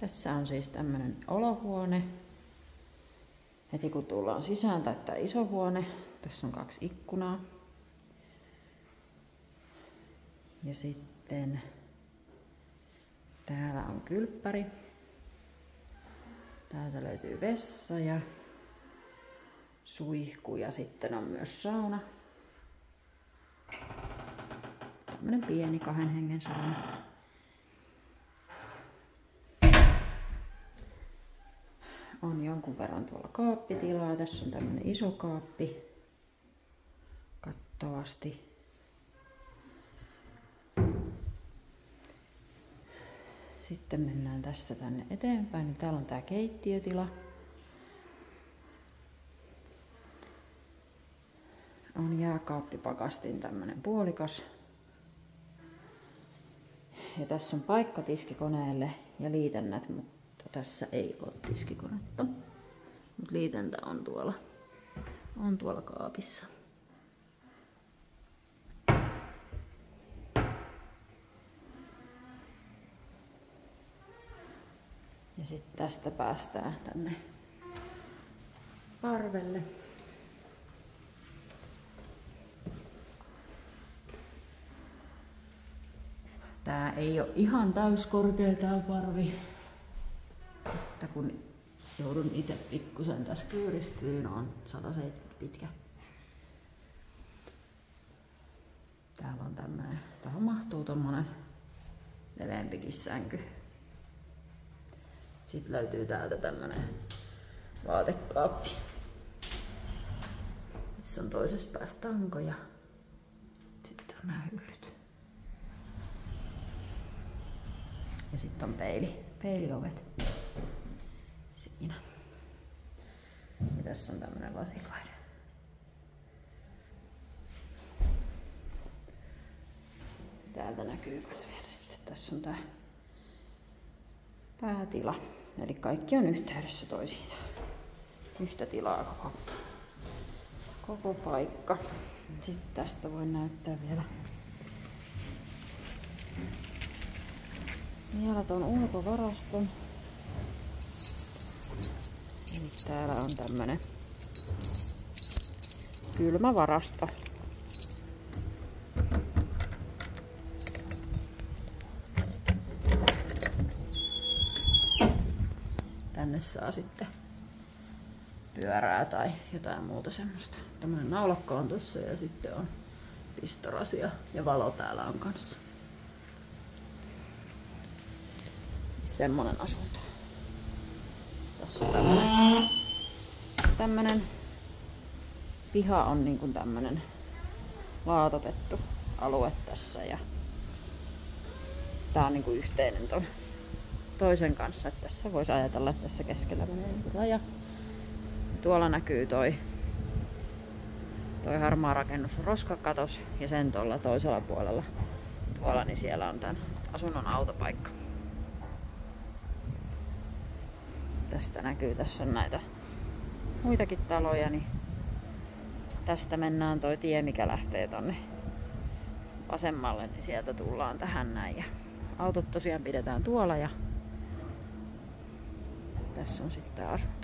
Tässä on siis tämmönen olohuone. Heti kun tullaan sisään, tai tää iso huone. Tässä on 2 ikkunaa. Ja sitten täällä on kylppäri. Täältä löytyy vessa ja suihku ja sitten on myös sauna. Tämmönen pieni 2 hengen sauna. On jonkun verran tuolla kaappitilaa. Tässä on tämmönen iso kaappi kattavasti. Sitten mennään tästä tänne eteenpäin. Niin täällä on tää keittiötila. On jääkaappipakastin tämmönen puolikas. Ja tässä on paikka tiskikoneelle ja liitännät, mutta tässä ei ole tiskikonetta. Mut liitäntä on tuolla kaapissa. Ja sitten tästä päästään tänne parvelle. Tää ei ole ihan täyskorkea tää parvi. Että kun joudun itse pikkusen tässä kyyristyyn, on 170 pitkä. Täällä on tämmönen, tähän mahtuu tommonen leveämpikin sänky. Sitten löytyy täältä tämmönen vaatekaappi. Missä on toisessa päässä tanko ja sitten on nää hyllyt. Ja sitten on peiliovet siinä. Ja tässä on tämmönen lasikaide. Täältä näkyy myös vielä sitten. Tässä on tää päätila. Eli kaikki on yhteydessä toisiinsa. Yhtä tilaa koko paikka. Sitten tästä voin näyttää vielä ton ulkovaraston. Eli täällä on tämmönen kylmävarasto. Tänne saa sitten pyörää tai jotain muuta semmoista. Tämmönen naulakko on tossa ja sitten on pistorasia ja valo täällä on kanssa. Semmonen asunto. Tässä on tämmönen piha on niinku tämmönen laatotettu alue tässä ja tää on niinku yhteinen ton toisen kanssa, että tässä voisi ajatella, että tässä keskellä menee niinku raja. Tuolla näkyy toi harmaa rakennus roskakatos ja sen tuolla toisella puolella tuolla niin siellä on tän asunnon autopaikka. Tästä näkyy, tässä on näitä muitakin taloja, niin tästä mennään toi tie, mikä lähtee tonne vasemmalle, niin sieltä tullaan tähän näin. Ja autot tosiaan pidetään tuolla ja tässä on sitten asunto.